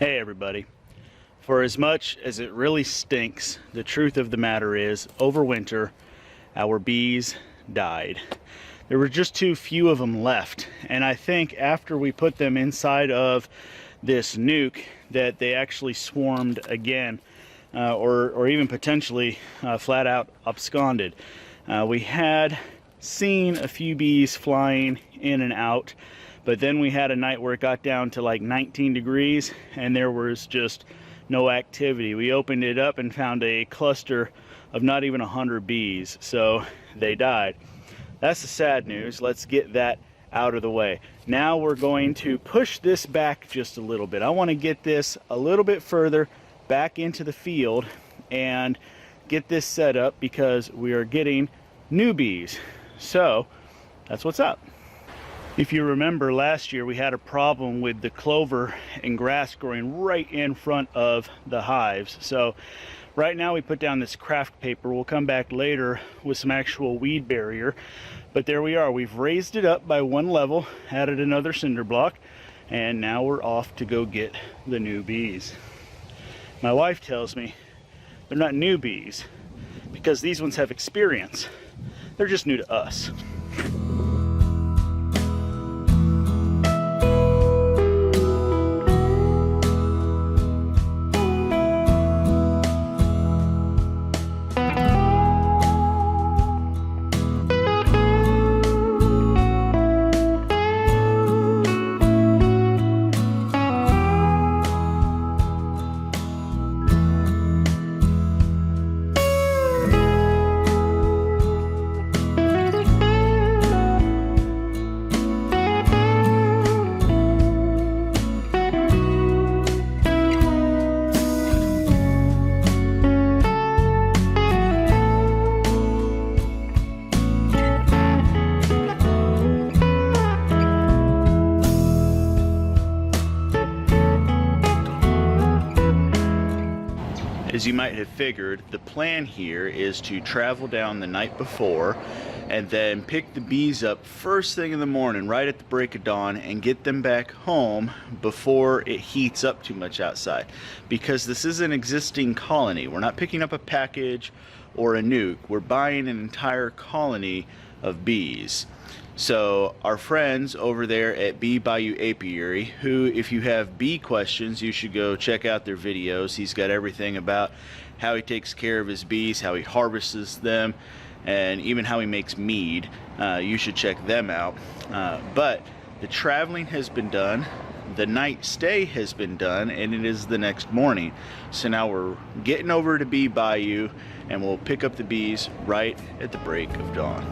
Hey everybody. For as much as it really stinks, the truth of the matter is, over winter, our bees died. There were just too few of them left, and I think after we put them inside of this nuke that they actually swarmed again, or even potentially flat out absconded. We had seen a few bees flying in and out, but then we had a night where it got down to like 19 degrees and there was just no activity. We opened it up and found a cluster of not even 100 bees, so they died. That's the sad news. Let's get that out of the way. Now we're going to push this back just a little bit. I want to get this a little bit further back into the field and get this set up because we are getting new bees. So that's what's up. If you remember last year, we had a problem with the clover and grass growing right in front of the hives. So right now we put down this craft paper. We'll come back later with some actual weed barrier. But there we are. We've raised it up by one level, added another cinder block, and now we're off to go get the new bees. My wife tells me they're not new bees because these ones have experience. They're just new to us. As you might have figured, the plan here is to travel down the night before and then pick the bees up first thing in the morning, right at the break of dawn, and get them back home before it heats up too much outside. Because this is an existing colony. We're not picking up a package or a nuke. We're buying an entire colony of bees. So our friends over there at Bee Bayou Apiary, who, if you have bee questions, you should go check out their videos. He's got everything about how he takes care of his bees, how he harvests them, and even how he makes mead. You should check them out. But the traveling has been done, the night stay has been done, and it is the next morning. So now we're getting over to Bee Bayou and we'll pick up the bees right at the break of dawn.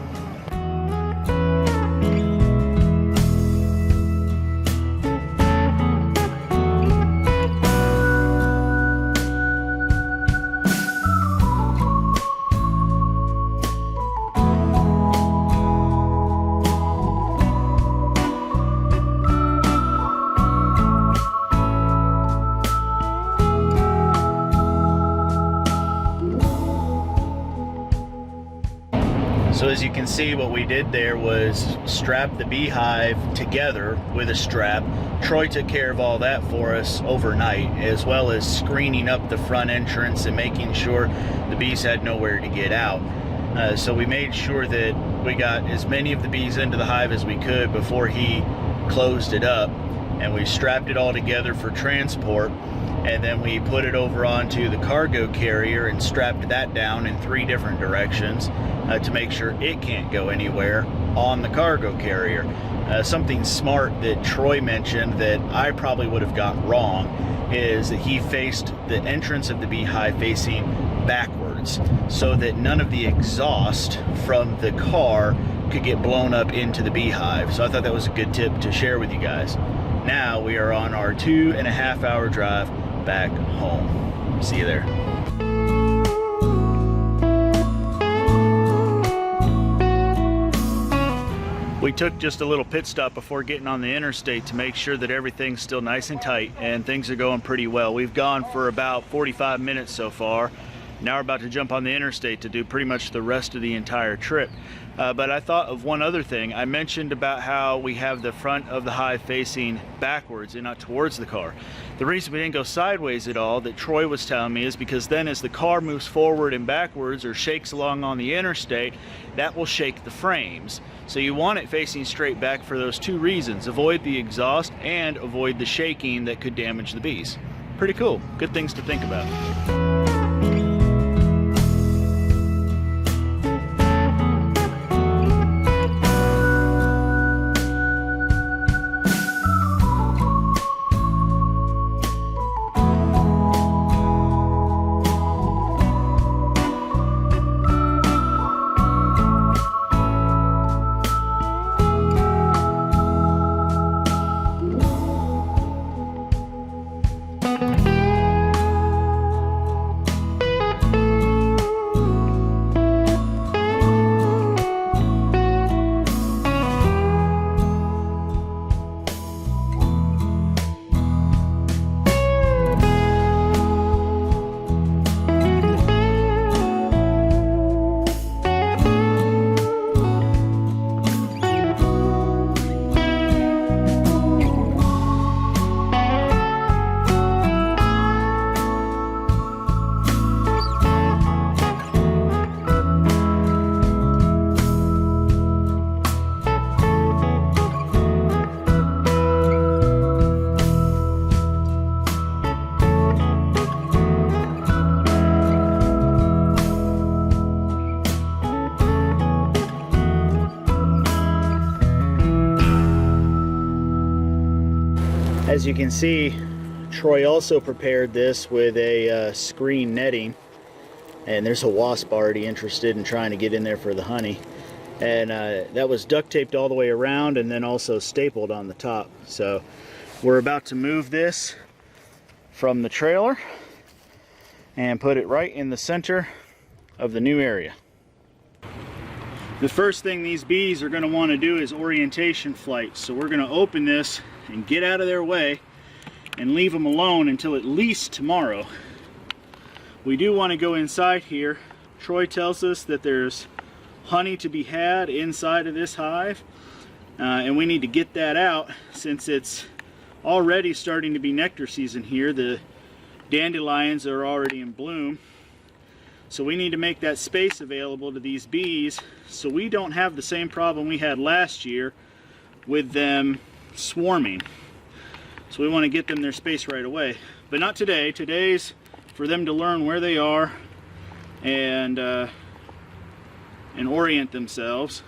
So as you can see, what we did there was strap the beehive together with a strap. Troy took care of all that for us overnight, as well as screening up the front entrance and making sure the bees had nowhere to get out. So we made sure that we got as many of the bees into the hive as we could before he closed it up, and we strapped it all together for transport. And then we put it over onto the cargo carrier and strapped that down in 3 different directions to make sure it can't go anywhere on the cargo carrier. Something smart that Troy mentioned that I probably would have gotten wrong is that he faced the entrance of the beehive facing backwards so that none of the exhaust from the car could get blown up into the beehive. So I thought that was a good tip to share with you guys. Now we are on our 2.5-hour drive back home. See you there. We took just a little pit stop before getting on the interstate to make sure that everything's still nice and tight, and things are going pretty well. We've gone for about 45 minutes so far. Now we're about to jump on the interstate to do pretty much the rest of the entire trip. But I thought of one other thing. I mentioned about how we have the front of the hive facing backwards and not towards the car. The reason we didn't go sideways at all, that Troy was telling me, is because then as the car moves forward and backwards or shakes along on the interstate, that will shake the frames. So you want it facing straight back for those two reasons: avoid the exhaust and avoid the shaking that could damage the bees. Pretty cool. Good things to think about. As you can see, Troy also prepared this with a screen netting, and there's a wasp already interested in trying to get in there for the honey, and that was duct taped all the way around and then also stapled on the top. So we're about to move this from the trailer and put it right in the center of the new area. The first thing these bees are going to want to do is orientation flight. So we're going to open this and get out of their way and leave them alone until at least tomorrow. We do want to go inside here. Troy tells us that there's honey to be had inside of this hive, and we need to get that out since it's already starting to be nectar season here. The dandelions are already in bloom. So we need to make that space available to these bees so we don't have the same problem we had last year with them swarming. So we want to get them their space right away. But not today. Today's for them to learn where they are and orient themselves.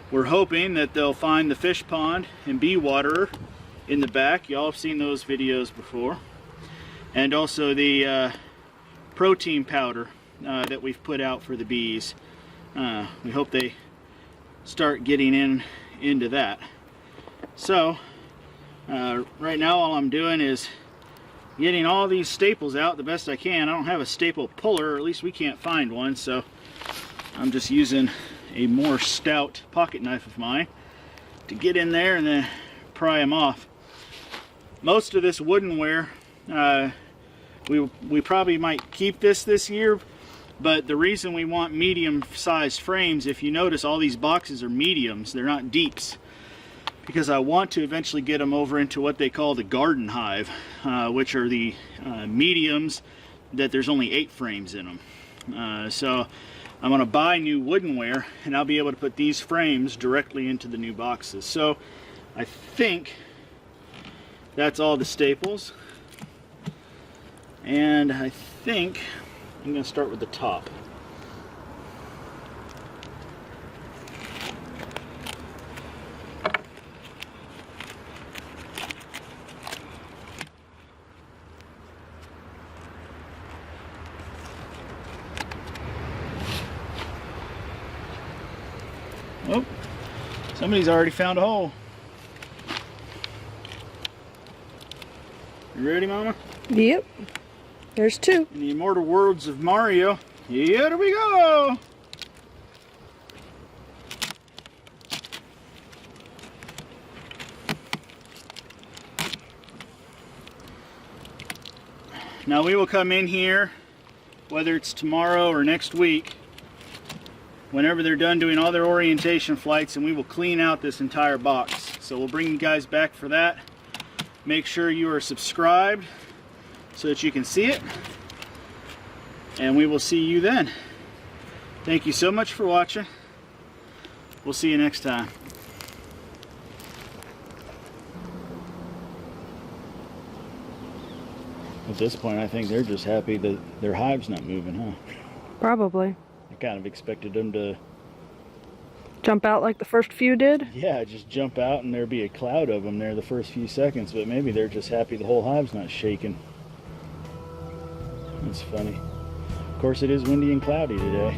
We're hoping that they'll find the fish pond and bee waterer in the back. Y'all have seen those videos before. And also the protein powder that we've put out for the bees. We hope they start getting into that. So right now all I'm doing is getting all these staples out the best I can. I don't have a staple puller, or at least we can't find one, so I'm just using a more stout pocket knife of mine to get in there and then pry them off. Most of this woodenware, we probably might keep this year, but the reason we want medium-sized frames, if you notice, all these boxes are mediums, they're not deeps, because I want to eventually get them over into what they call the garden hive, which are the mediums that there's only 8 frames in them. So I'm going to buy new woodenware, and I'll be able to put these frames directly into the new boxes. So I think that's all the staples. And I think I'm going to start with the top. Oh, somebody's already found a hole. You ready, Mama? Yep. There's 2. In the immortal words of Mario, here we go! Now we will come in here, whether it's tomorrow or next week, whenever they're done doing all their orientation flights, and we will clean out this entire box. So we'll bring you guys back for that. Make sure you are subscribed so that you can see it, and we will see you then. Thank you so much for watching. We'll see you next time. At this point, I think they're just happy that their hive's not moving, huh? Probably. I kind of expected them to, Jump out like the first few did? yeah, just jump out and there'd be a cloud of them there the first few seconds, but maybe they're just happy the whole hive's not shaking. That's funny. Of course, it is windy and cloudy today.